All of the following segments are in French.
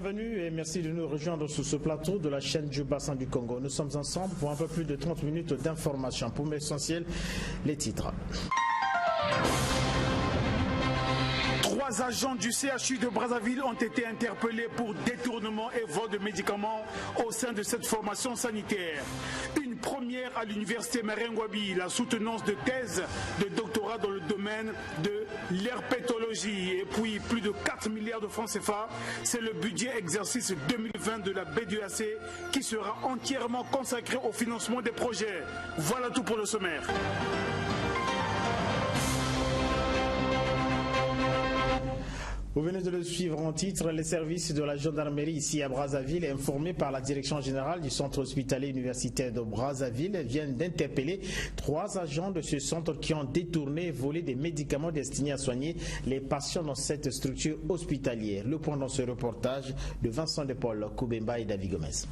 Bienvenue et merci de nous rejoindre sur ce plateau de la chaîne du bassin du Congo. Nous sommes ensemble pour un peu plus de 30 minutes d'information. Pour l'essentiel, les titres. 3 agents du CHU de Brazzaville ont été interpellés pour détournement et vol de médicaments au sein de cette formation sanitaire. Une première à l'université Marengwabi, la soutenance de thèse de doctorat dans le domaine de l'herpétologie. Et puis plus de 4 milliards de francs CFA, c'est le budget exercice 2020 de la BDAC qui sera entièrement consacré au financement des projets. Voilà tout pour le sommaire. Vous venez de le suivre en titre. Les services de la gendarmerie ici à Brazzaville, informés par la direction générale du centre hospitalier universitaire de Brazzaville, viennent d'interpeller 3 agents de ce centre qui ont détourné et volé des médicaments destinés à soigner les patients dans cette structure hospitalière. Le point dans ce reportage de Vincent de Paul, Koubemba et David Gomez.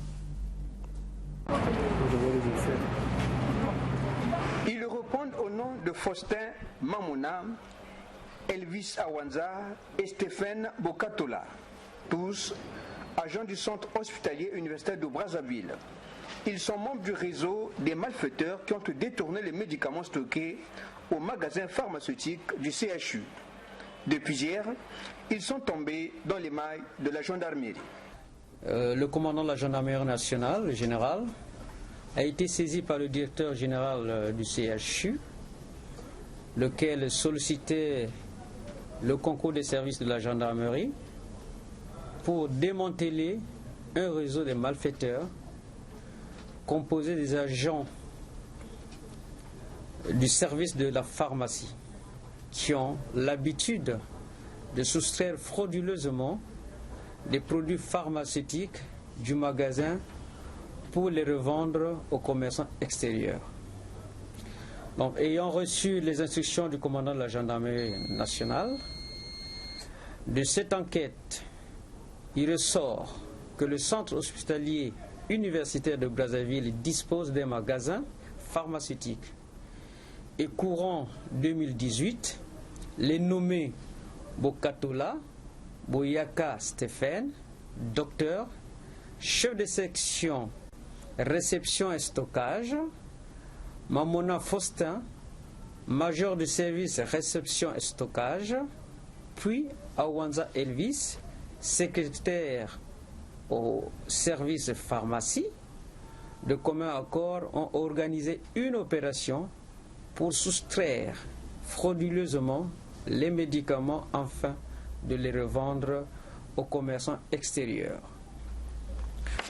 Ils répondent au nom de Faustin Mamona, Elvis Awanza et Stéphane Bokatola, tous agents du centre hospitalier universitaire de Brazzaville. Ils sont membres du réseau des malfaiteurs qui ont détourné les médicaments stockés au magasin pharmaceutique du CHU. Depuis hier, ils sont tombés dans les mailles de la gendarmerie. Le commandant de la gendarmerie nationale, le général, a été saisi par le directeur général du CHU, lequel sollicitait le concours des services de la gendarmerie pour démanteler un réseau de malfaiteurs composé des agents du service de la pharmacie qui ont l'habitude de soustraire frauduleusement des produits pharmaceutiques du magasin pour les revendre aux commerçants extérieurs. Donc, ayant reçu les instructions du commandant de la gendarmerie nationale, de cette enquête, il ressort que le centre hospitalier universitaire de Brazzaville dispose d'un magasin pharmaceutique. Et courant 2018, les nommés Bokatola, Boyaka Stéphane, docteur, chef de section réception et stockage, Mamona Faustin, major de service réception et stockage, puis Awanza Elvis, secrétaire au service pharmacie, de commun accord ont organisé une opération pour soustraire frauduleusement les médicaments afin de les revendre aux commerçants extérieurs.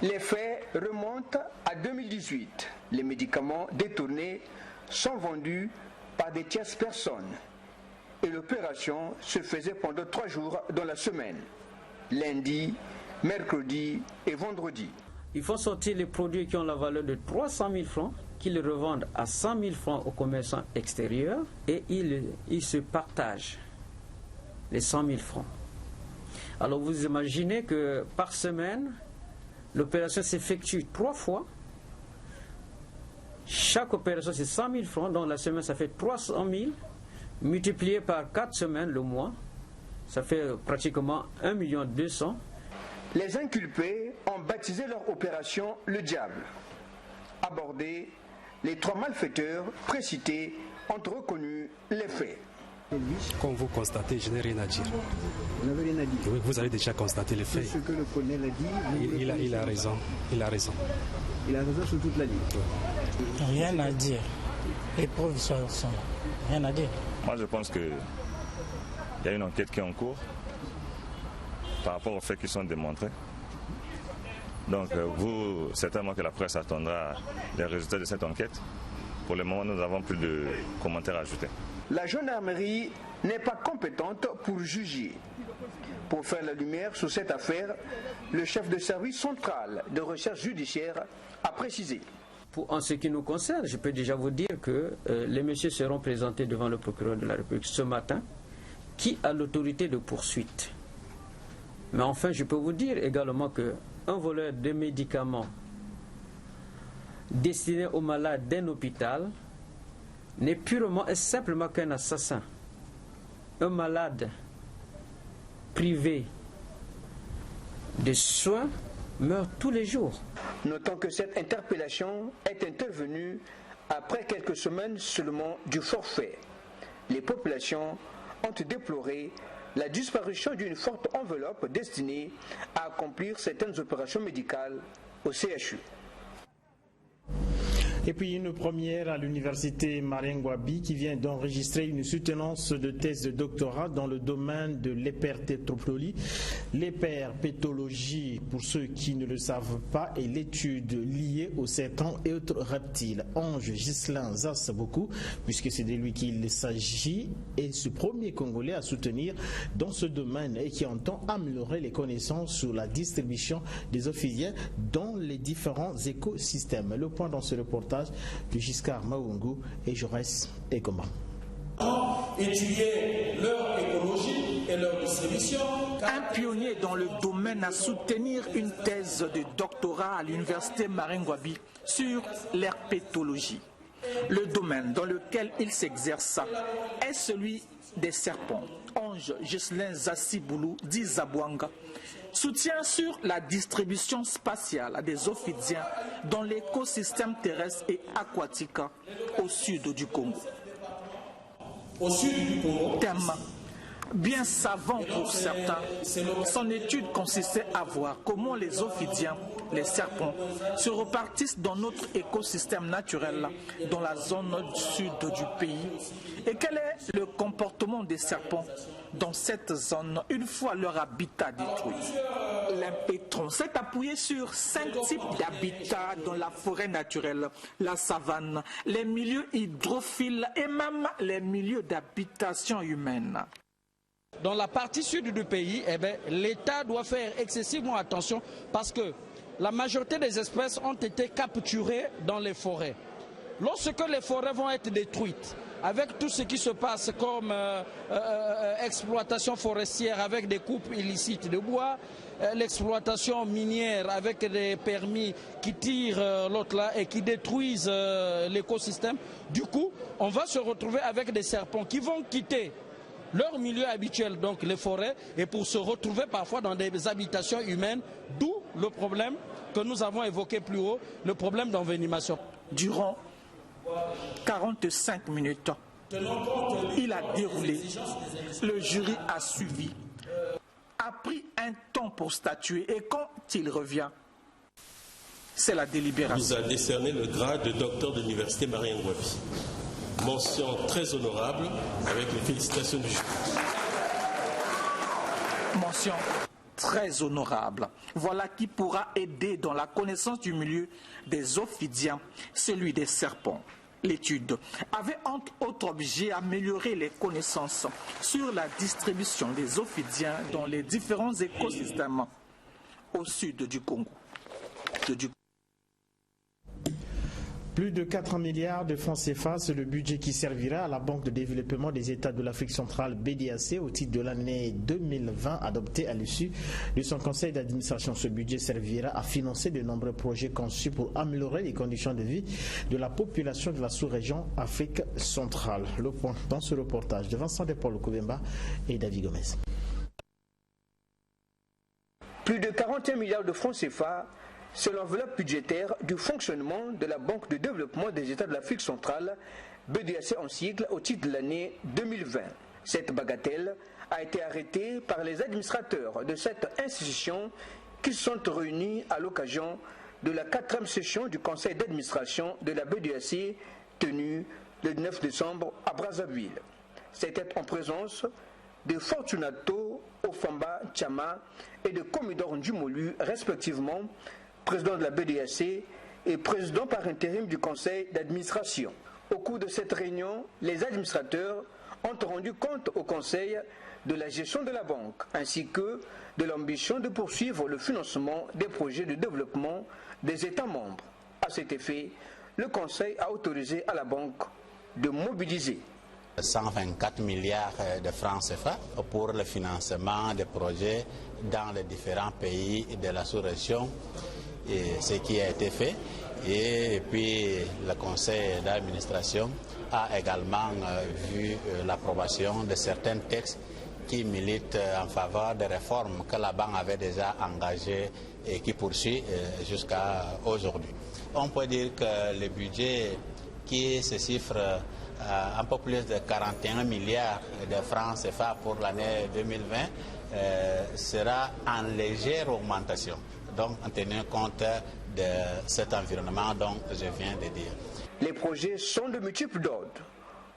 Les faits remontent à 2018. Les médicaments détournés sont vendus par des tierces personnes et l'opération se faisait pendant 3 jours dans la semaine, lundi, mercredi et vendredi. Il faut sortir les produits qui ont la valeur de 300 000 francs, qu'ils les revendent à 100 000 francs aux commerçants extérieurs et ils se partagent les 100 000 francs. Alors vous imaginez que par semaine, l'opération s'effectue 3 fois. Chaque opération, c'est 100 000 francs. Donc la semaine, ça fait 300 000. Multiplié par 4 semaines, le mois, ça fait pratiquement 1 200 000. Les inculpés ont baptisé leur opération le diable. Abordés, les 3 malfaiteurs précités ont reconnu les faits. Comme vous constatez, je n'ai rien à dire. Vous n'avez rien à dire. Oui, vous avez déjà constaté les faits. Ce que le colonel a dit, il a raison. Il a raison. Il a raison sur toute la ligne. Rien à dire. Les preuves sont là. Rien à dire. Moi, je pense qu'il y a une enquête qui est en cours par rapport aux faits qui sont démontrés. Donc, vous, certainement que la presse attendra les résultats de cette enquête. Pour le moment, nous n'avons plus de commentaires à ajouter. La gendarmerie n'est pas compétente pour juger. Pour faire la lumière sur cette affaire, le chef de service central de recherche judiciaire a précisé. En ce qui nous concerne, je peux déjà vous dire que les messieurs seront présentés devant le procureur de la République ce matin, qui a l'autorité de poursuite. Mais enfin, je peux vous dire également qu'un voleur de médicaments destiné aux malades d'un hôpital n'est purement et simplement qu'un assassin. Un malade privé de soins meurent tous les jours. Notons que cette interpellation est intervenue après quelques semaines seulement du forfait. Les populations ont déploré la disparition d'une forte enveloppe destinée à accomplir certaines opérations médicales au CHU. Et puis une première à l'université Marengwabi qui vient d'enregistrer une soutenance de thèse de doctorat dans le domaine de l'hypertétroplolie. L'hyperpétologie, pour ceux qui ne le savent pas, est l'étude liée aux serpents et autres reptiles. Ange Ghislain Zassaboku, puisque c'est de lui qu'il s'agit, est ce premier Congolais à soutenir dans ce domaine et qui entend améliorer les connaissances sur la distribution des ophidiens dans les différents écosystèmes. Le point dans ce reportage de Giscard Maungu et Jaurès Egoma. Étudier leur écologie et leur distribution. Un pionnier dans le domaine à soutenir une thèse de doctorat à l'université Marengwabi sur l'herpétologie. Le domaine dans lequel il s'exerce est celui des serpents. Ange Ghislain Zassiboulou dit Zabwanga soutient sur la distribution spatiale des ophidiens dans l'écosystème terrestre et aquatique au sud du Congo. Au sud du Congo, thème bien savant pour certains, son étude consistait à voir comment les ophidiens, les serpents, se repartissent dans notre écosystème naturel dans la zone sud du pays et quel est le comportement des serpents dans cette zone une fois leur habitat détruit. L'impétron s'est appuyé sur 5 types d'habitats dans la forêt naturelle, la savane, les milieux hydrophiles et même les milieux d'habitation humaine. Dans la partie sud du pays, l'État doit faire excessivement attention parce que la majorité des espèces ont été capturées dans les forêts. Lorsque les forêts vont être détruites, avec tout ce qui se passe comme exploitation forestière avec des coupes illicites de bois, l'exploitation minière avec des permis qui tirent l'autre là et qui détruisent l'écosystème, du coup, on va se retrouver avec des serpents qui vont quitter leur milieu habituel, donc les forêts, et pour se retrouver parfois dans des habitations humaines, d'où le problème que nous avons évoqué plus haut, le problème d'envenimation. Durant 45 minutes, il a déroulé, le jury a suivi, a pris un temps pour statuer et quand il revient, c'est la délibération. Il nous a décerné le grade de docteur de l'université Marengwabi. Mention très honorable avec les félicitations du jury. Mention très honorable. Voilà qui pourra aider dans la connaissance du milieu des ophidiens, celui des serpents. L'étude avait entre autres objets améliorer les connaissances sur la distribution des ophidiens dans les différents écosystèmes au sud du Congo. Plus de 4 milliards de francs CFA, c'est le budget qui servira à la Banque de développement des États de l'Afrique centrale BDAC au titre de l'année 2020 adopté à l'issue de son conseil d'administration. Ce budget servira à financer de nombreux projets conçus pour améliorer les conditions de vie de la population de la sous-région Afrique centrale. Le point dans ce reportage de Vincent Paul Koubemba et David Gomez. Plus de 41 milliards de francs CFA, c'est l'enveloppe budgétaire du fonctionnement de la Banque de développement des États de l'Afrique centrale, BDAC en sigle, au titre de l'année 2020. Cette bagatelle a été arrêtée par les administrateurs de cette institution qui sont réunis à l'occasion de la 4e session du conseil d'administration de la BDAC tenue le 9 décembre à Brazzaville. C'était en présence de Fortunato Ofamba Chama et de Commodore Ndjumolu, respectivement, président de la BDAC et président par intérim du conseil d'administration. Au cours de cette réunion, les administrateurs ont rendu compte au conseil de la gestion de la banque, ainsi que de l'ambition de poursuivre le financement des projets de développement des États membres. À cet effet, le conseil a autorisé à la banque de mobiliser 124 milliards de francs CFA pour le financement des projets dans les différents pays de la sous-région. Et ce qui a été fait, et puis le conseil d'administration a également vu l'approbation de certains textes qui milite en faveur des réformes que la banque avait déjà engagées et qui poursuit jusqu'à aujourd'hui. On peut dire que le budget qui se chiffre à un peu plus de 41 milliards de francs CFA pour l'année 2020 sera en légère augmentation, donc en tenant compte de cet environnement dont je viens de dire. Les projets sont de multiples ordres.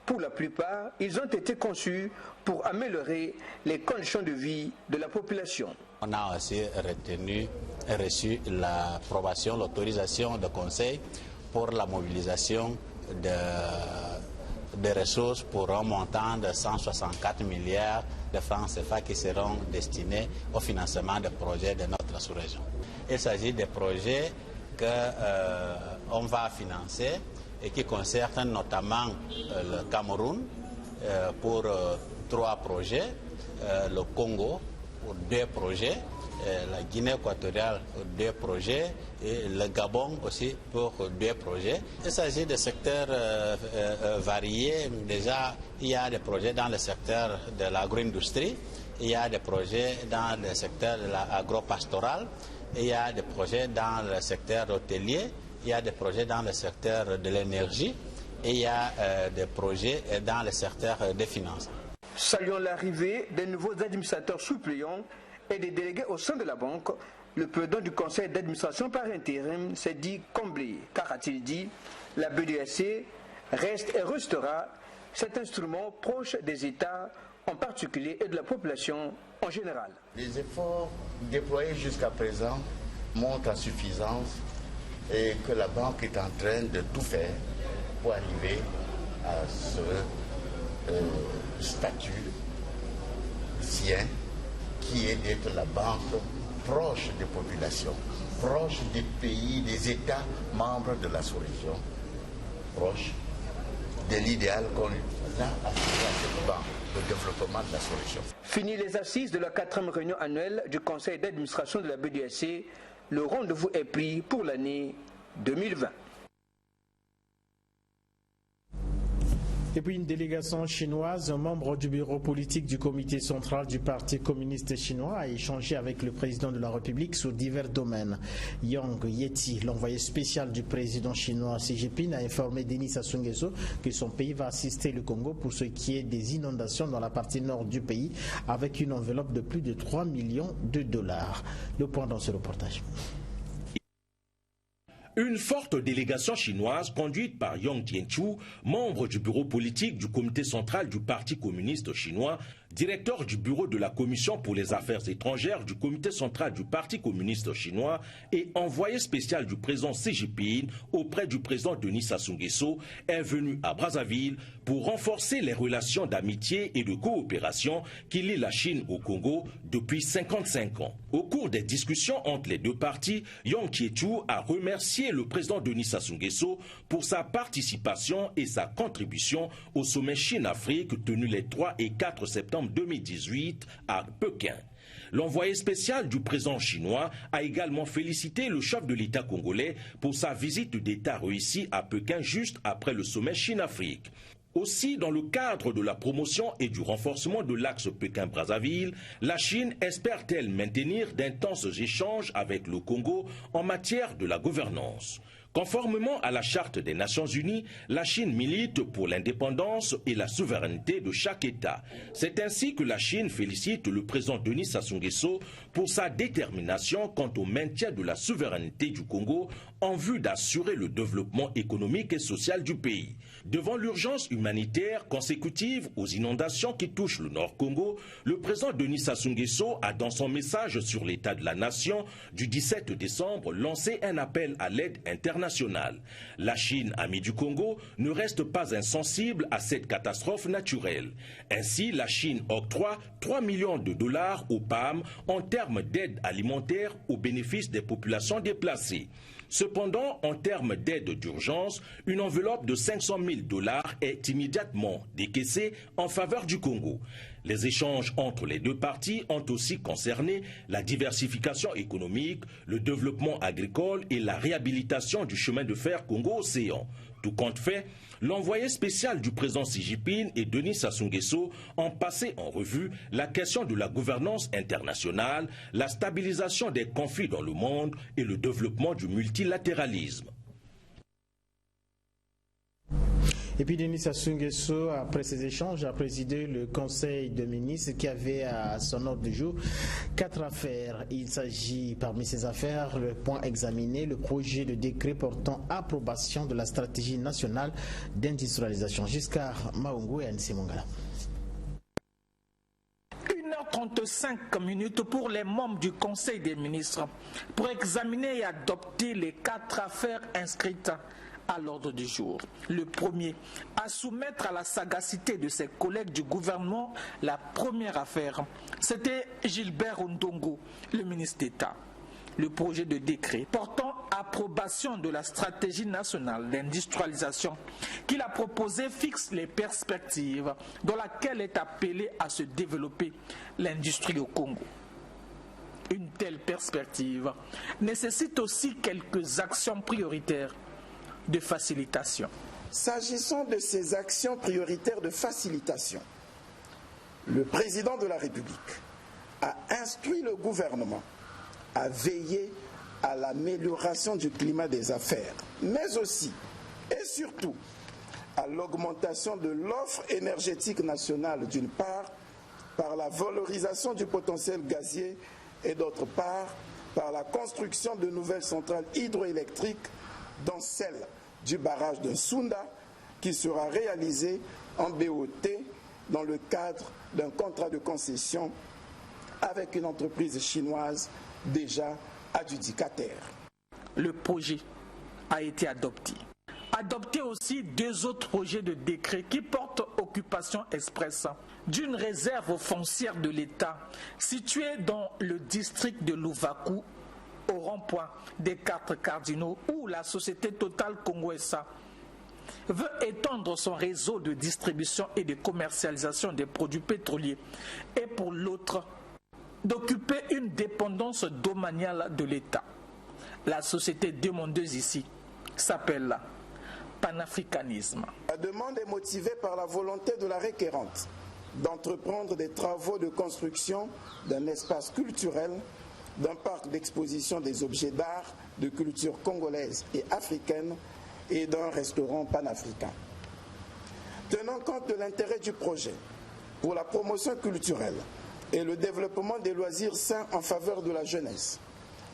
Pour la plupart, ils ont été conçus pour améliorer les conditions de vie de la population. On a aussi reçu l'approbation, l'autorisation de conseil pour la mobilisation de ressources pour un montant de 164 milliards de francs CFA qui seront destinés au financement des projets de notre sous-région. Il s'agit des projets qu'on va financer et qui concernent notamment le Cameroun pour 3 projets, le Congo pour 2 projets, la Guinée équatoriale pour 2 projets et le Gabon aussi pour 2 projets. Il s'agit de secteurs variés. Déjà, il y a des projets dans le secteur de l'agro-industrie, il y a des projets dans le secteur de l'agro-pastoral, il y a des projets dans le secteur hôtelier, il y a des projets dans le secteur de l'énergie et il y a des projets dans le secteur des finances. Saluant l'arrivée des nouveaux administrateurs suppléants et des délégués au sein de la banque, le président du conseil d'administration par intérim s'est dit comblé, car a-t-il dit, la BDAC reste et restera cet instrument proche des États en particulier et de la population en général. Les efforts déployés jusqu'à présent montrent à suffisance et que la banque est en train de tout faire pour arriver à ce statut sien qui est d'être la banque proche des populations, proche des pays, des États membres de la sous-région, proche de l'idéal qu'on a assuré à cette banque, le développement de la sous-région. Fini les assises de la 4e réunion annuelle du conseil d'administration de la BDAC, le rendez-vous est pris pour l'année 2020. Et puis une délégation chinoise, un membre du bureau politique du comité central du Parti communiste chinois, a échangé avec le président de la République sur divers domaines. Yang Yeti, l'envoyé spécial du président chinois Xi Jinping, a informé Denis Sassou Nguesso que son pays va assister le Congo pour ce qui est des inondations dans la partie nord du pays avec une enveloppe de plus de 3 millions de dollars. Le point dans ce reportage. Une forte délégation chinoise conduite par Yang Tianchu, membre du bureau politique du comité central du Parti communiste chinois, directeur du bureau de la Commission pour les affaires étrangères du comité central du Parti communiste chinois et envoyé spécial du président Xi Jinping auprès du président Denis Sassou Nguesso, est venu à Brazzaville pour renforcer les relations d'amitié et de coopération qui lient la Chine au Congo depuis 55 ans. Au cours des discussions entre les deux parties, Yang Tianchu a remercié le président Denis Sassou Nguesso pour sa participation et sa contribution au sommet Chine-Afrique tenu les 3 et 4 septembre 2018 à Pékin. L'envoyé spécial du président chinois a également félicité le chef de l'État congolais pour sa visite d'État réussie à Pékin juste après le sommet Chine-Afrique. Aussi, dans le cadre de la promotion et du renforcement de l'axe Pékin-Brazzaville, la Chine espère-t-elle maintenir d'intenses échanges avec le Congo en matière de la gouvernance. Conformément à la Charte des Nations Unies, la Chine milite pour l'indépendance et la souveraineté de chaque État. C'est ainsi que la Chine félicite le président Denis Sassou Nguesso pour sa détermination quant au maintien de la souveraineté du Congo en vue d'assurer le développement économique et social du pays. Devant l'urgence humanitaire consécutive aux inondations qui touchent le Nord Congo, le président Denis Sassou Nguesso a dans son message sur l'état de la nation du 17 décembre lancé un appel à l'aide internationale. La Chine, amie du Congo, ne reste pas insensible à cette catastrophe naturelle. Ainsi, la Chine octroie 3 millions de dollars au PAM en termes d'aide alimentaire au bénéfice des populations déplacées. Cependant, en termes d'aide d'urgence, une enveloppe de 500 000 dollars est immédiatement décaissée en faveur du Congo. Les échanges entre les deux parties ont aussi concerné la diversification économique, le développement agricole et la réhabilitation du chemin de fer Congo-Océan. Tout compte fait, l'envoyé spécial du président Xi Jinping et Denis Sassou Nguesso ont passé en revue la question de la gouvernance internationale, la stabilisation des conflits dans le monde et le développement du multilatéralisme. Et puis Denis Sassou Nguesso, après ces échanges, a présidé le Conseil de ministres qui avait à son ordre du jour 4 affaires. Il s'agit parmi ces affaires, le point examiné, le projet de décret portant approbation de la stratégie nationale d'industrialisation. Giscard Maungu et Anissé Mongala. 1h35 pour les membres du Conseil des ministres pour examiner et adopter les 4 affaires inscrites à l'ordre du jour. Le premier, à soumettre à la sagacité de ses collègues du gouvernement la première affaire. C'était Gilbert Ondongo, le ministre d'État. Le projet de décret portant approbation de la stratégie nationale d'industrialisation qu'il a proposé fixe les perspectives dans lesquelles est appelée à se développer l'industrie au Congo. Une telle perspective nécessite aussi quelques actions prioritaires de facilitation. S'agissant de ces actions prioritaires de facilitation, le président de la République a instruit le gouvernement à veiller à l'amélioration du climat des affaires, mais aussi et surtout à l'augmentation de l'offre énergétique nationale d'une part, par la valorisation du potentiel gazier et d'autre part, par la construction de nouvelles centrales hydroélectriques dont celle du barrage de Sunda qui sera réalisé en BOT dans le cadre d'un contrat de concession avec une entreprise chinoise déjà adjudicataire. Le projet a été adopté. Adopté aussi 2 autres projets de décret qui portent occupation express d'une réserve foncière de l'État située dans le district de Louvakou au rond-point des 4 cardinaux où la société Total Congo SA veut étendre son réseau de distribution et de commercialisation des produits pétroliers et pour l'autre d'occuper une dépendance domaniale de l'État. La société demandeuse ici s'appelle Panafricanisme. La demande est motivée par la volonté de la requérante d'entreprendre des travaux de construction d'un espace culturel, d'un parc d'exposition des objets d'art de culture congolaise et africaine et d'un restaurant panafricain. Tenant compte de l'intérêt du projet pour la promotion culturelle et le développement des loisirs sains en faveur de la jeunesse,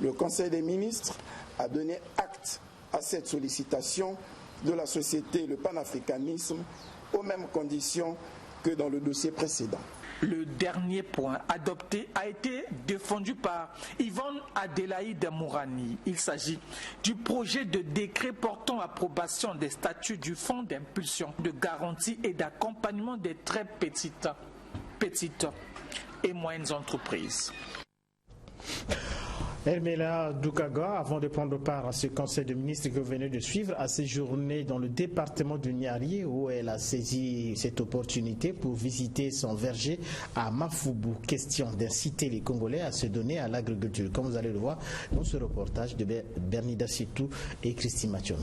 le Conseil des ministres a donné acte à cette sollicitation de la société Le Panafricanisme aux mêmes conditions que dans le dossier précédent. Le dernier point adopté a été défendu par Yvonne Adélaïde Mourani. Il s'agit du projet de décret portant approbation des statuts du Fonds d'impulsion, de garantie et d'accompagnement des très petites et moyennes entreprises. Hermela Doukaga, avant de prendre part à ce conseil de ministres que vous venez de suivre, a séjourné dans le département du Niari où elle a saisi cette opportunité pour visiter son verger à Mafubu. Question d'inciter les Congolais à se donner à l'agriculture. Comme vous allez le voir dans ce reportage de Bernida Sitou et Christine Mathion.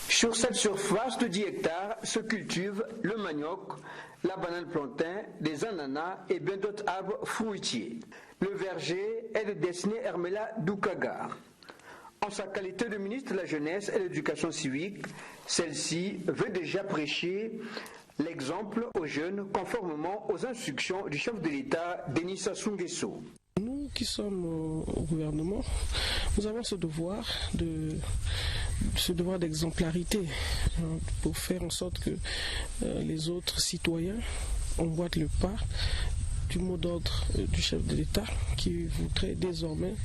Sur cette surface de 10 hectares se cultivent le manioc, la banane plantain, des ananas et bien d'autres arbres fruitiers. Le verger est de destinée Hermela Doukaga. En sa qualité de ministre de la Jeunesse et de l'Éducation civique, celle-ci veut déjà prêcher l'exemple aux jeunes conformément aux instructions du chef de l'État, Denis Sassou Nguesso. Nous qui sommes au gouvernement, nous avons ce devoir d'exemplarité pour faire en sorte que les autres citoyens emboîtent le pas du mot d'ordre du chef de l'État qui voudrait désormais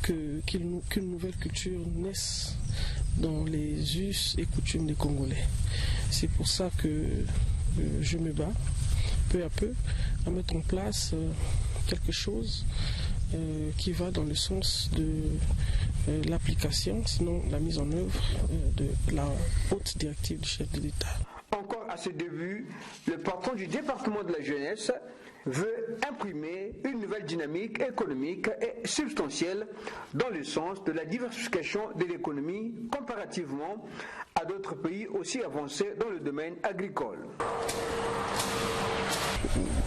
qu'une nouvelle culture naisse dans les us et coutumes des Congolais. C'est pour ça que je me bats peu à peu à mettre en place quelque chose qui va dans le sens de l'application, sinon la mise en œuvre de la haute directive du chef de l'État. Encore à ce début, le patron du département de la jeunesse veut imprimer une nouvelle dynamique économique et substantielle dans le sens de la diversification de l'économie comparativement à d'autres pays aussi avancés dans le domaine agricole.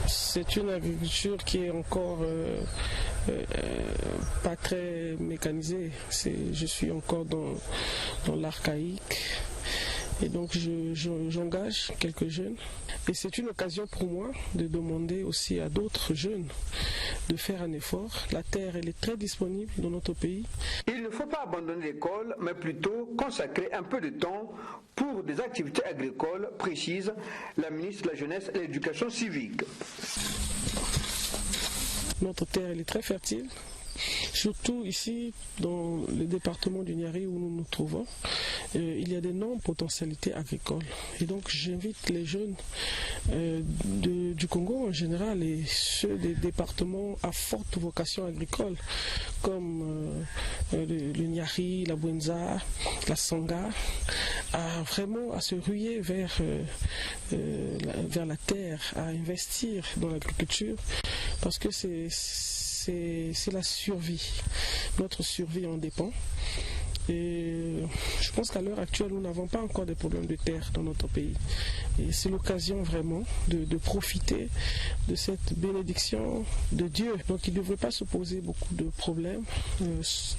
C'est une agriculture qui est encore pas très mécanisée. Je suis encore dans l'archaïque. Et donc j'engage quelques jeunes. Et c'est une occasion pour moi de demander aussi à d'autres jeunes de faire un effort. La terre, elle est très disponible dans notre pays. Il ne faut pas abandonner l'école, mais plutôt consacrer un peu de temps pour des activités agricoles, précise la ministre de la Jeunesse et de l'Éducation civique. Notre terre, elle est très fertile. Surtout ici, dans le département du Niari où nous nous trouvons, il y a d'énormes potentialités agricoles. Et donc j'invite les jeunes du Congo en général et ceux des départements à forte vocation agricole, comme le Niari, la Bwenza, la Sanga, à se ruer vers la terre, à investir dans l'agriculture, parce que c'est la survie. Notre survie en dépend. Et je pense qu'à l'heure actuelle, nous n'avons pas encore de problèmes de terre dans notre pays. Et c'est l'occasion vraiment de profiter de cette bénédiction de Dieu. Donc il ne devrait pas se poser beaucoup de problèmes,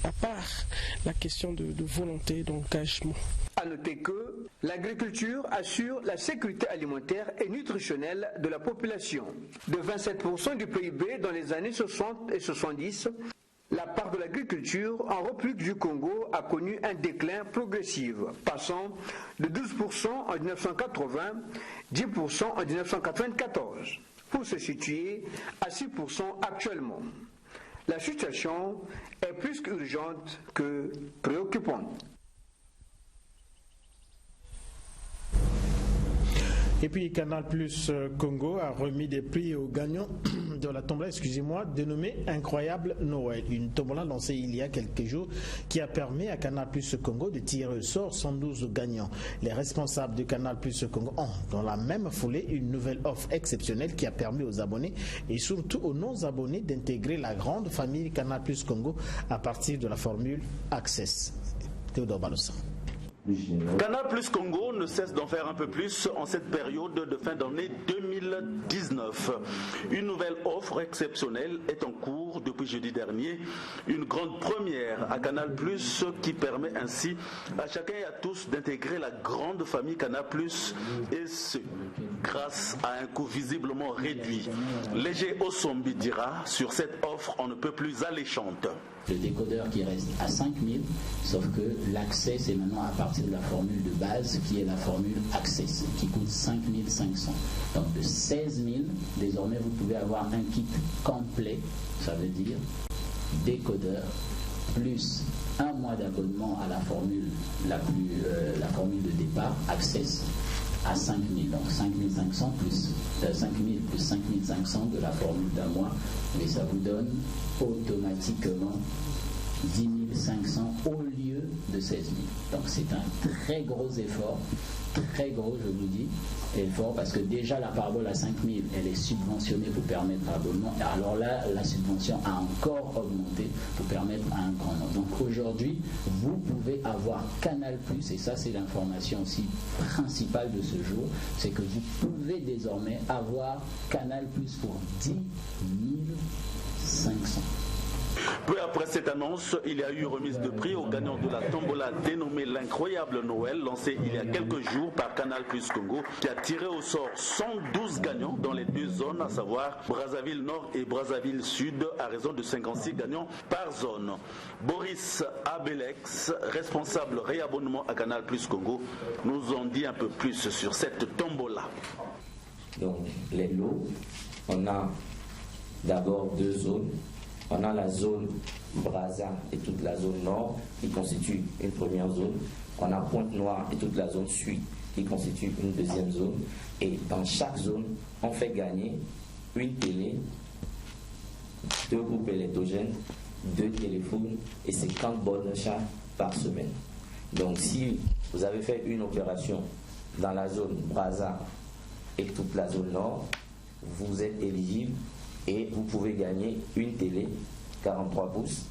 à part la question de volonté, d'engagement. À noter que l'agriculture assure la sécurité alimentaire et nutritionnelle de la population. De 27% du PIB dans les années 60 et 70, la part de l'agriculture en République du Congo a connu un déclin progressif, passant de 12% en 1980, 10% en 1994, pour se situer à 6% actuellement. La situation est plus qu'urgente que préoccupante. Et puis Canal Plus Congo a remis des prix aux gagnants de la tombola, dénommée Incroyable Noël. Une tombola lancée il y a quelques jours qui a permis à Canal Plus Congo de tirer au sort 112 gagnants. Les responsables de Canal Plus Congo ont dans la même foulée une nouvelle offre exceptionnelle qui a permis aux abonnés et surtout aux non-abonnés d'intégrer la grande famille Canal Plus Congo à partir de la formule Access. Théodore Balossa. Canal Plus Congo ne cesse d'en faire un peu plus en cette période de fin d'année 2019. Une nouvelle offre exceptionnelle est en cours depuis jeudi dernier. Une grande première à Canal Plus qui permet ainsi à chacun et à tous d'intégrer la grande famille Canal Plus, et ce, grâce à un coût visiblement réduit. Léger Osombi dira sur cette offre on ne peut plus alléchante. Le décodeur qui reste à 5 000, sauf que l'accès c'est maintenant à partir de la formule de base qui est la formule Access, qui coûte 5 500. Donc de 16 000, désormais vous pouvez avoir un kit complet, ça veut dire décodeur, plus un mois d'abonnement à la formule la formule de départ, Access, à 5 000. Donc 5 500 plus 5 000 plus 5 500 de la formule d'un mois, mais ça vous donne automatiquement 10 500 au lieu de 16 000. Donc c'est un très gros effort, très gros je vous dis, effort, parce que déjà la parabole à 5 000, elle est subventionnée pour permettre l'abonnement, et alors là la subvention a encore augmenté pour permettre à un grand nombre. Donc aujourd'hui, vous pouvez avoir Canal+, et ça c'est l'information aussi principale de ce jour, c'est que vous pouvez désormais avoir Canal+ pour 10 500. Peu après cette annonce, il y a eu remise de prix aux gagnants de la tombola dénommée l'Incroyable Noël, lancée il y a quelques jours par Canal Plus Congo, qui a tiré au sort 112 gagnants dans les deux zones, à savoir Brazzaville Nord et Brazzaville Sud, à raison de 56 gagnants par zone. Boris Abelex, responsable réabonnement à Canal Plus Congo, nous en dit un peu plus sur cette tombola. Donc les lots, on a d'abord deux zones. On a la zone Brazza et toute la zone nord qui constitue une première zone. On a Pointe-Noire et toute la zone sud qui constitue une deuxième zone. Et dans chaque zone, on fait gagner une télé, 2 groupes électrogènes, 2 téléphones et 50 bornes d'achat par semaine. Donc si vous avez fait une opération dans la zone Brazza et toute la zone nord, vous êtes éligible et vous pouvez gagner une télé 43 pouces,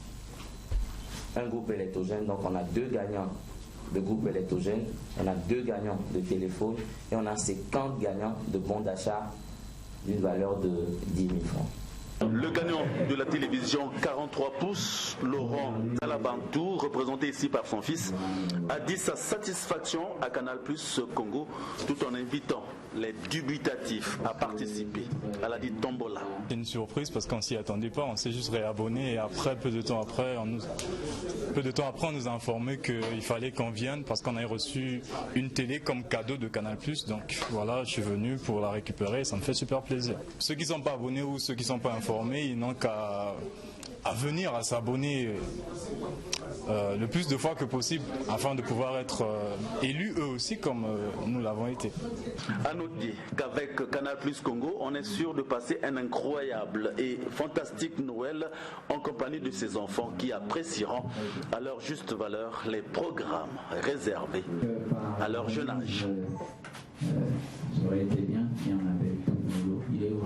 un groupe électrogène. Donc on a 2 gagnants de groupe électrogène, on a 2 gagnants de téléphone et on a 50 gagnants de bons d'achat d'une valeur de 10 000 francs. Le gagnant de la télévision 43 pouces, Laurent Talabantou, représenté ici par son fils, a dit sa satisfaction à Canal+ Congo tout en invitant les dubitatifs à participer à la dite tombola. C'est une surprise parce qu'on s'y attendait pas, on s'est juste réabonné et après, peu de temps après, on nous a informé qu'il fallait qu'on vienne parce qu'on avait reçu une télé comme cadeau de Canal+. Donc voilà, je suis venu pour la récupérer et ça me fait super plaisir. Ceux qui ne sont pas abonnés ou ceux qui ne sont pas informés, ils n'ont qu'à venir, à s'abonner le plus de fois que possible afin de pouvoir être élus eux aussi comme nous l'avons été. À noter qu'avec Canal+ Congo, on est sûr de passer un incroyable et fantastique Noël en compagnie de ses enfants qui apprécieront à leur juste valeur les programmes réservés à leur jeune âge. Ça aurait été bien qu'il y en avait tout. Il est où?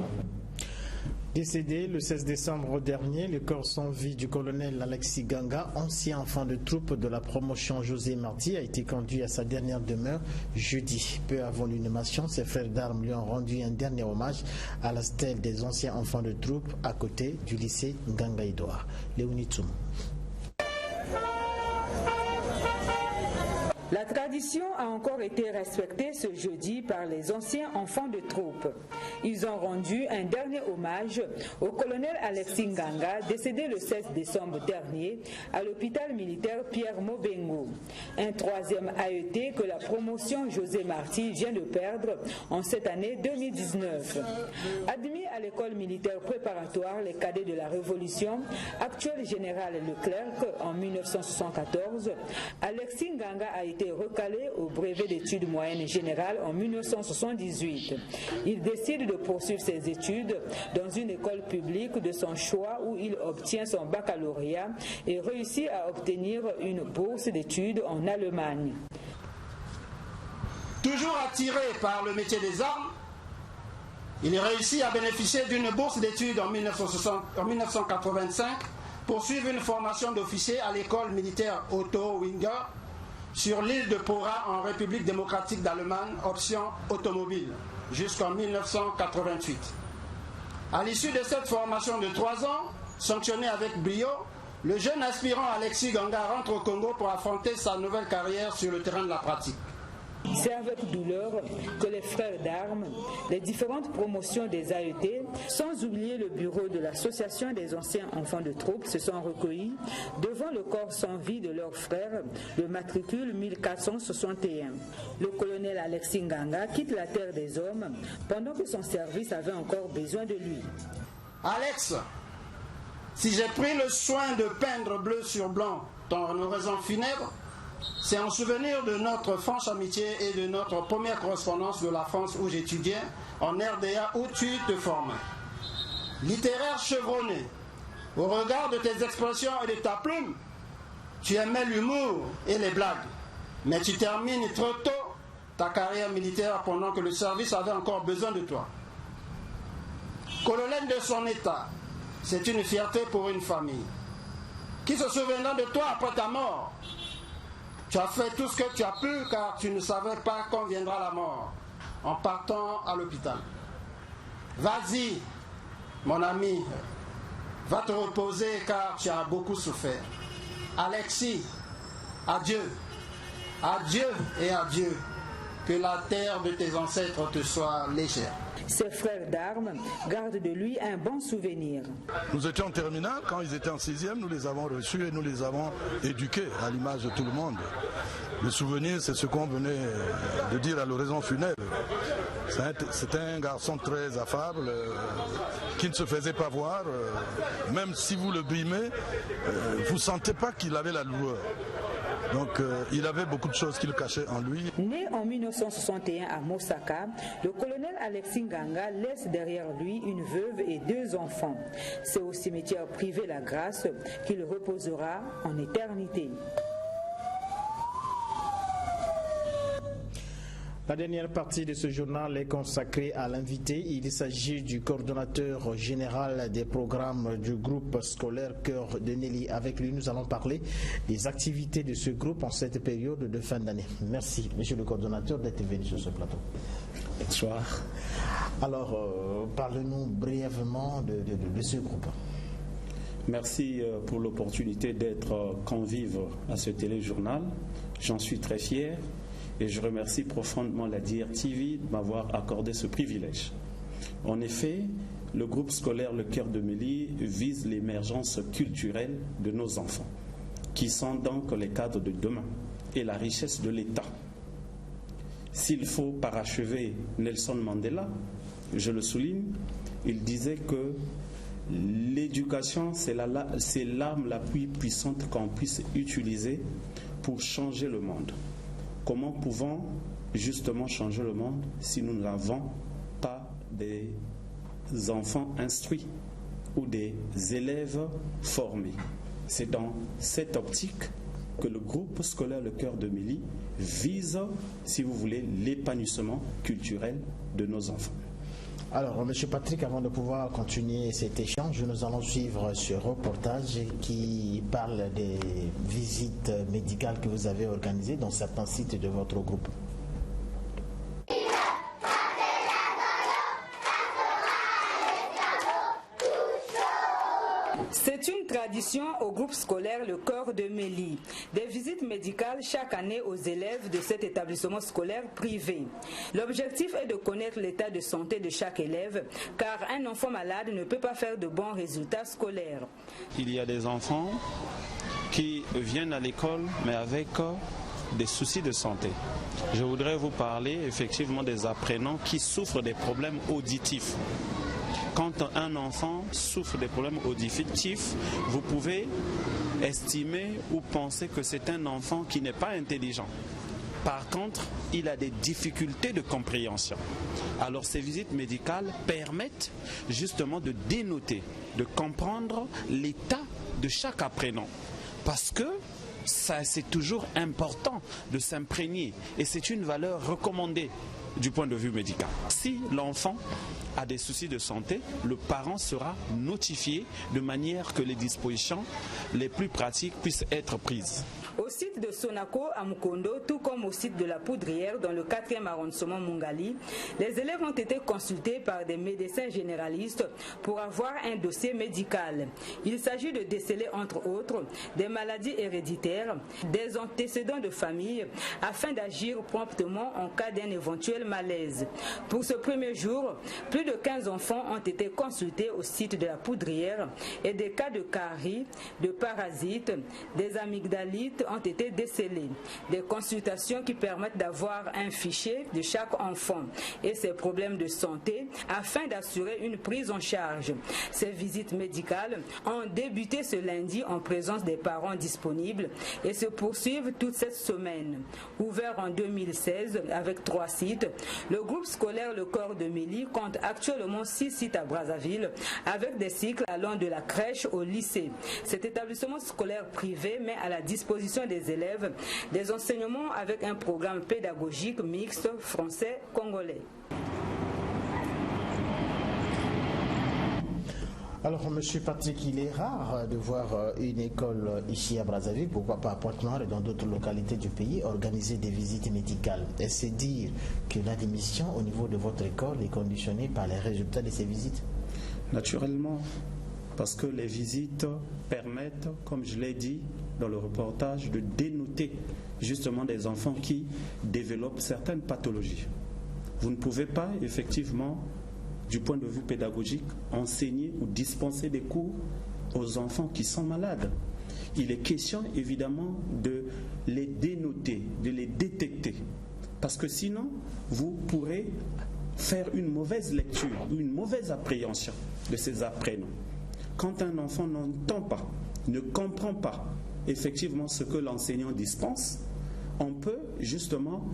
Décédé le 16 décembre dernier, le corps sans vie du colonel Alexis Ganga, ancien enfant de troupe de la promotion José Marti, a été conduit à sa dernière demeure jeudi. Peu avant l'inhumation, ses frères d'armes lui ont rendu un dernier hommage à la stèle des anciens enfants de troupe à côté du lycée Nganga-Edouard. Léonie Tsoum. La tradition a encore été respectée ce jeudi par les anciens enfants de troupe. Ils ont rendu un dernier hommage au colonel Alexis Nganga, décédé le 16 décembre dernier à l'hôpital militaire Pierre Mobengo. Un 3e AET que la promotion José Marti vient de perdre en cette année 2019. Admis à l'école militaire préparatoire Les Cadets de la Révolution, actuel général Leclerc en 1974, Alexis Nganga a été recalé au brevet d'études moyennes générales en 1978. Il décide de poursuivre ses études dans une école publique de son choix où il obtient son baccalauréat et réussit à obtenir une bourse d'études en Allemagne. Toujours attiré par le métier des armes, il réussit à bénéficier d'une bourse d'études en 1985 pour suivre une formation d'officier à l'école militaire Otto Winger sur l'île de Pora en République démocratique d'Allemagne, option automobile, jusqu'en 1988. À l'issue de cette formation de 3 ans, sanctionnée avec brio, le jeune aspirant Alexis Ganga rentre au Congo pour affronter sa nouvelle carrière sur le terrain de la pratique. C'est avec douleur que les frères d'armes, les différentes promotions des AET, sans oublier le bureau de l'association des anciens enfants de troupe, se sont recueillis devant le corps sans vie de leur frère, le matricule 1461. Le colonel Alexis Nganga quitte la terre des hommes pendant que son service avait encore besoin de lui. Alex, si j'ai pris le soin de peindre bleu sur blanc ton oraison funèbre, c'est en souvenir de notre franche amitié et de notre première correspondance de la France où j'étudiais, en RDA où tu te formais. Littéraire chevronné, au regard de tes expressions et de ta plume, tu aimais l'humour et les blagues, mais tu termines trop tôt ta carrière militaire pendant que le service avait encore besoin de toi. Colonel de son état, c'est une fierté pour une famille. Qui se souviendra de toi après ta mort? Tu as fait tout ce que tu as pu car tu ne savais pas quand viendra la mort en partant à l'hôpital. Vas-y, mon ami, va te reposer car tu as beaucoup souffert. Alexis, adieu, adieu et adieu. Que la terre de tes ancêtres te soit légère. Ses frères d'armes gardent de lui un bon souvenir. Nous étions en terminale, quand ils étaient en 6e, nous les avons reçus et nous les avons éduqués à l'image de tout le monde. Le souvenir, c'est ce qu'on venait de dire à l'oraison funèbre. C'était un garçon très affable, qui ne se faisait pas voir. Même si vous le brimez, vous ne sentez pas qu'il avait la lueur. Donc il avait beaucoup de choses qu'il cachait en lui. Né en 1961 à Mosaka, le colonel Alexis Nganga laisse derrière lui une veuve et 2 enfants. C'est au cimetière privé La Grâce qu'il reposera en éternité. La dernière partie de ce journal est consacrée à l'invité. Il s'agit du coordonnateur général des programmes du groupe scolaire Cœur de Mélie. Avec lui, nous allons parler des activités de ce groupe en cette période de fin d'année. Merci, monsieur le coordonnateur, d'être venu sur ce plateau. Bonsoir. Alors, parlez-nous brièvement de ce groupe. Merci pour l'opportunité d'être convive à ce téléjournal. J'en suis très fier et je remercie profondément la DRTV de m'avoir accordé ce privilège. En effet, le groupe scolaire Le Cœur de Mélie vise l'émergence culturelle de nos enfants, qui sont donc les cadres de demain et la richesse de l'État. S'il faut parachever Nelson Mandela, je le souligne, il disait que l'éducation, c'est l'arme la plus puissante qu'on puisse utiliser pour changer le monde. Comment pouvons justement changer le monde si nous n'avons pas des enfants instruits ou des élèves formés? C'est dans cette optique que le groupe scolaire Le Cœur de Mélie vise, si vous voulez, l'épanouissement culturel de nos enfants. Alors, M. Patrick, avant de pouvoir continuer cet échange, nous allons suivre ce reportage qui parle des visites médicales que vous avez organisées dans certains sites de votre groupe. C'est une tradition au groupe scolaire Le Cœur de Mélie. Des visites médicales chaque année aux élèves de cet établissement scolaire privé. L'objectif est de connaître l'état de santé de chaque élève, car un enfant malade ne peut pas faire de bons résultats scolaires. Il y a des enfants qui viennent à l'école, mais avec des soucis de santé. Je voudrais vous parler effectivement des apprenants qui souffrent des problèmes auditifs. Quand un enfant souffre des problèmes auditifs, vous pouvez estimer ou penser que c'est un enfant qui n'est pas intelligent. Par contre, il a des difficultés de compréhension. Alors ces visites médicales permettent justement de dénoter, de comprendre l'état de chaque apprenant. Parce que c'est toujours important de s'imprégner et c'est une valeur recommandée du point de vue médical. Si l'enfant a des soucis de santé, le parent sera notifié de manière que les dispositions les plus pratiques puissent être prises. Au site de Sonako à Mukondo, tout comme au site de la Poudrière dans le 4e arrondissement Mungali, les élèves ont été consultés par des médecins généralistes pour avoir un dossier médical. Il s'agit de déceler entre autres des maladies héréditaires, des antécédents de famille, afin d'agir promptement en cas d'un éventuel malaise. Pour ce premier jour, plus de 15 enfants ont été consultés au site de la Poudrière et des cas de caries, de parasites, des amygdalites ont été décelés. Des consultations qui permettent d'avoir un fichier de chaque enfant et ses problèmes de santé afin d'assurer une prise en charge. Ces visites médicales ont débuté ce lundi en présence des parents disponibles et se poursuivent toute cette semaine. Ouvert en 2016 avec 3 sites, le groupe scolaire Le Cœur de Mélie compte actuellement 6 sites à Brazzaville avec des cycles allant de la crèche au lycée. Cet établissement scolaire privé met à la disposition des élèves des enseignements avec un programme pédagogique mixte français-congolais. Alors, M. Patrick, il est rare de voir une école ici à Brazzaville, pourquoi pas à Pointe-Noire et dans d'autres localités du pays, organiser des visites médicales. Est-ce dire que l'admission au niveau de votre école est conditionnée par les résultats de ces visites? Naturellement, parce que les visites permettent, comme je l'ai dit dans le reportage, de dénoter justement des enfants qui développent certaines pathologies. Vous ne pouvez pas, effectivement, du point de vue pédagogique, enseigner ou dispenser des cours aux enfants qui sont malades. Il est question évidemment de les dénoter, de les détecter. Parce que sinon, vous pourrez faire une mauvaise lecture, une mauvaise appréhension de ces apprenants. Quand un enfant n'entend pas, ne comprend pas effectivement ce que l'enseignant dispense, on peut justement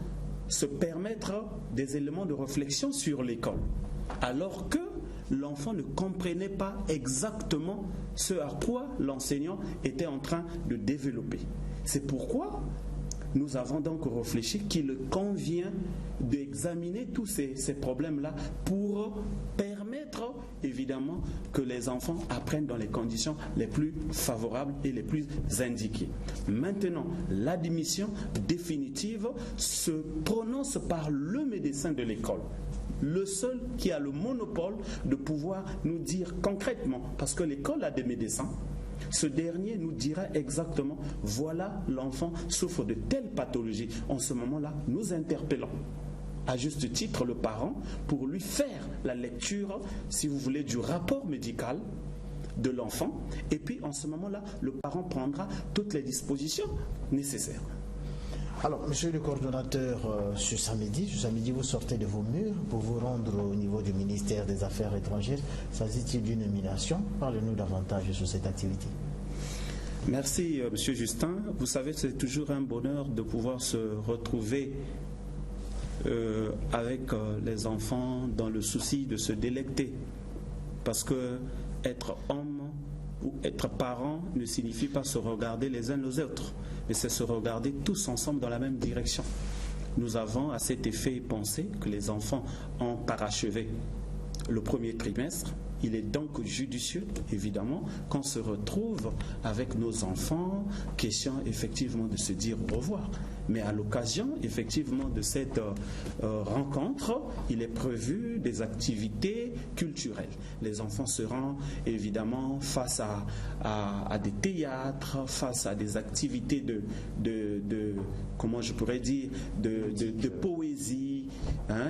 se permettre des éléments de réflexion sur l'école. Alors que l'enfant ne comprenait pas exactement ce à quoi l'enseignant était en train de développer. C'est pourquoi nous avons donc réfléchi qu'il convient d'examiner tous ces problèmes-là pour permettre évidemment que les enfants apprennent dans les conditions les plus favorables et les plus indiquées. Maintenant, l'admission définitive se prononce par le médecin de l'école, le seul qui a le monopole de pouvoir nous dire concrètement, parce que l'école a des médecins, ce dernier nous dira exactement, voilà, l'enfant souffre de telle pathologie. En ce moment-là, nous interpellons à juste titre le parent pour lui faire la lecture, si vous voulez, du rapport médical de l'enfant. Et puis, en ce moment-là, le parent prendra toutes les dispositions nécessaires. Alors, monsieur le coordonnateur, ce samedi, vous sortez de vos murs pour vous rendre au niveau du ministère des Affaires étrangères. S'agit-il d'une nomination? Parlez-nous davantage sur cette activité. Merci, monsieur Justin. Vous savez, c'est toujours un bonheur de pouvoir se retrouver avec les enfants dans le souci de se délecter. Parce que être homme ou être parent ne signifie pas se regarder les uns aux autres, mais c'est se regarder tous ensemble dans la même direction. Nous avons à cet effet pensé que les enfants ont parachevé le premier trimestre. Il est donc judicieux, évidemment, qu'on se retrouve avec nos enfants, question effectivement de se dire au revoir. Mais à l'occasion, effectivement, de cette rencontre, il est prévu des activités culturelles. Les enfants seront évidemment face à des théâtres, face à des activités comment je pourrais dire, de poésie.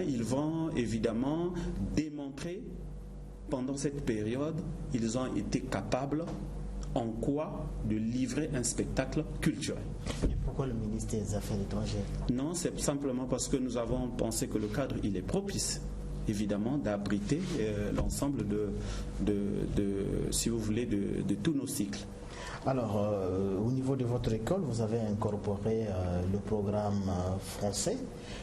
Ils vont évidemment démontrer pendant cette période, ils ont été capables en quoi de livrer un spectacle culturel. Et pourquoi le ministère des Affaires étrangères? Non, c'est simplement parce que nous avons pensé que le cadre, il est propice, évidemment, d'abriter l'ensemble si vous voulez, de tous nos cycles. Alors, au niveau de votre école, vous avez incorporé le programme français.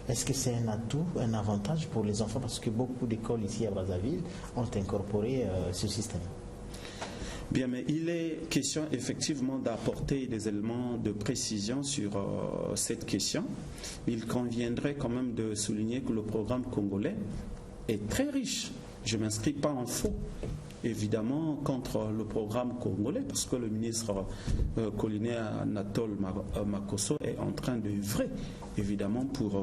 Est-ce que c'est un atout, un avantage pour les enfants? Parce que beaucoup d'écoles ici à Brazzaville ont incorporé ce système. Bien, mais il est question effectivement d'apporter des éléments de précision sur cette question. Il conviendrait quand même de souligner que le programme congolais est très riche. Je ne m'inscris pas en faux, évidemment, contre le programme congolais, parce que le ministre Coliné Anatole Makosso est en train d'œuvrer, évidemment, pour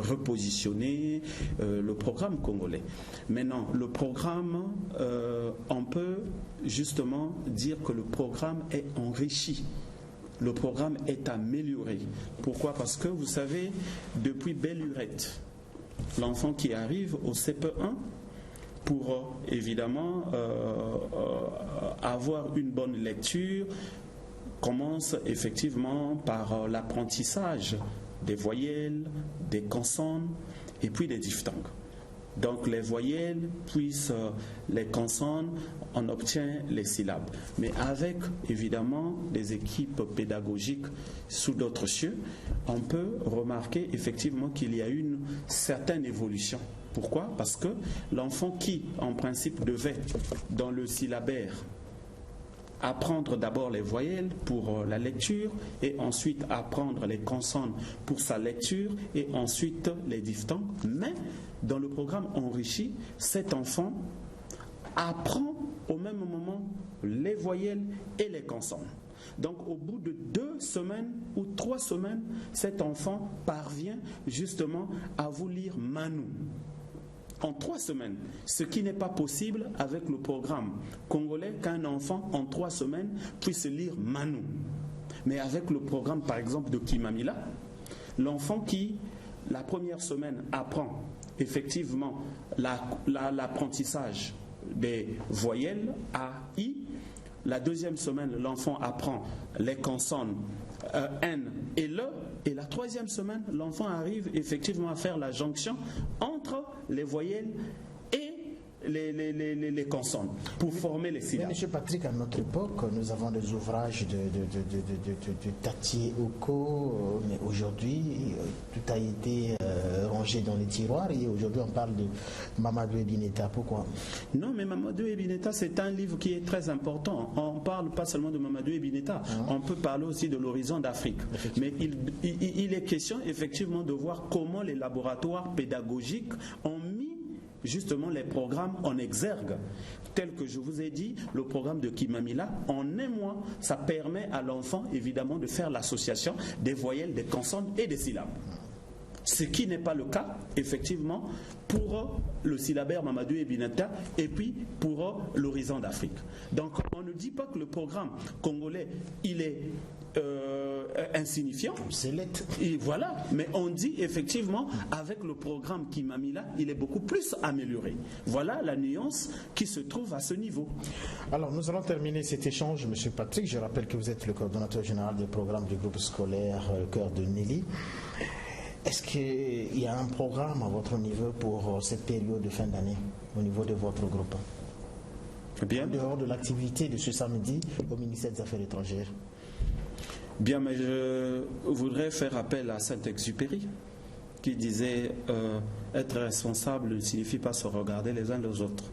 repositionner le programme congolais. Maintenant, le programme, on peut justement dire que le programme est enrichi. Le programme est amélioré. Pourquoi? Parce que, vous savez, depuis belle lurette, l'enfant qui arrive au CP1, pour évidemment avoir une bonne lecture, commence effectivement par l'apprentissage des voyelles, des consonnes et puis des diphtongues. Donc les voyelles, puis les consonnes, on obtient les syllabes. Mais avec évidemment des équipes pédagogiques sous d'autres cieux, on peut remarquer effectivement qu'il y a une certaine évolution. Pourquoi? Parce que l'enfant qui, en principe, devait, dans le syllabaire, apprendre d'abord les voyelles pour la lecture et ensuite apprendre les consonnes pour sa lecture et ensuite les diphtongues, mais dans le programme enrichi, cet enfant apprend au même moment les voyelles et les consonnes. Donc au bout de 2 semaines ou 3 semaines, cet enfant parvient justement à vous lire Manu. En 3 semaines, ce qui n'est pas possible avec le programme congolais qu'un enfant en 3 semaines puisse lire Manu. Mais avec le programme par exemple de Kimamila, l'enfant qui la première semaine apprend effectivement l'apprentissage des voyelles A, I, la deuxième semaine l'enfant apprend les consonnes N et L, et la troisième semaine l'enfant arrive effectivement à faire la jonction entre les voyelles et les consonnes, pour former les syllabes. Monsieur Patrick, à notre époque, nous avons des ouvrages de Tatié Oko, mais aujourd'hui, tout a été rangé dans les tiroirs et aujourd'hui, on parle de Mamadou Ebineta. Pourquoi? Non, mais Mamadou Ebineta, c'est un livre qui est très important. On ne parle pas seulement de Mamadou Ebineta, on peut parler aussi de l'horizon d'Afrique. Mais il est question effectivement de voir comment les laboratoires pédagogiques ont mis justement les programmes en exergue. Tel que je vous ai dit, le programme de Kimamila, en un mois, ça permet à l'enfant évidemment de faire l'association des voyelles, des consonnes et des syllabes. Ce qui n'est pas le cas, effectivement, pour le syllabaire Mamadou Ebineta et puis pour l'horizon d'Afrique. Donc, on ne dit pas que le programme congolais, il est insignifiant. Et voilà, mais on dit effectivement, avec le programme Kimamila, il est beaucoup plus amélioré. Voilà la nuance qui se trouve à ce niveau. Alors, nous allons terminer cet échange, M. Patrick. Je rappelle que vous êtes le coordonnateur général des programmes du groupe scolaire Cœur de Nelly. Est-ce qu'il y a un programme à votre niveau pour cette période de fin d'année, au niveau de votre groupe? Bien. En dehors de l'activité de ce samedi au ministère des Affaires étrangères. Bien, mais je voudrais faire appel à Saint-Exupéry, qui disait être responsable ne signifie pas se regarder les uns les autres,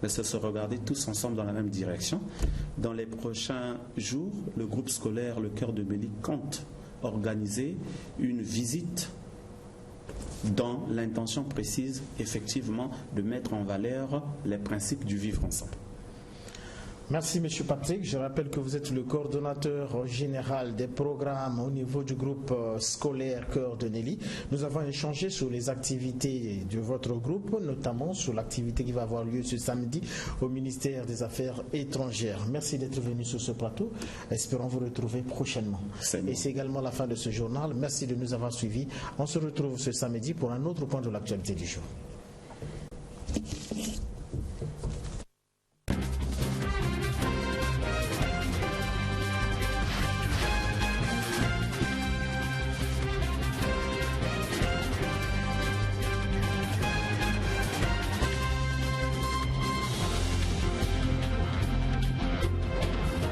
mais c'est se regarder tous ensemble dans la même direction. Dans les prochains jours, le groupe scolaire Le Cœur de Nelly compte organiser une visite dans l'intention précise, effectivement, de mettre en valeur les principes du vivre ensemble. Merci M. Patrick. Je rappelle que vous êtes le coordonnateur général des programmes au niveau du groupe scolaire Cœur de Nelly. Nous avons échangé sur les activités de votre groupe, notamment sur l'activité qui va avoir lieu ce samedi au ministère des Affaires étrangères. Merci d'être venu sur ce plateau. Espérons vous retrouver prochainement. Et c'est également la fin de ce journal. Merci de nous avoir suivis. On se retrouve ce samedi pour un autre point de l'actualité du jour.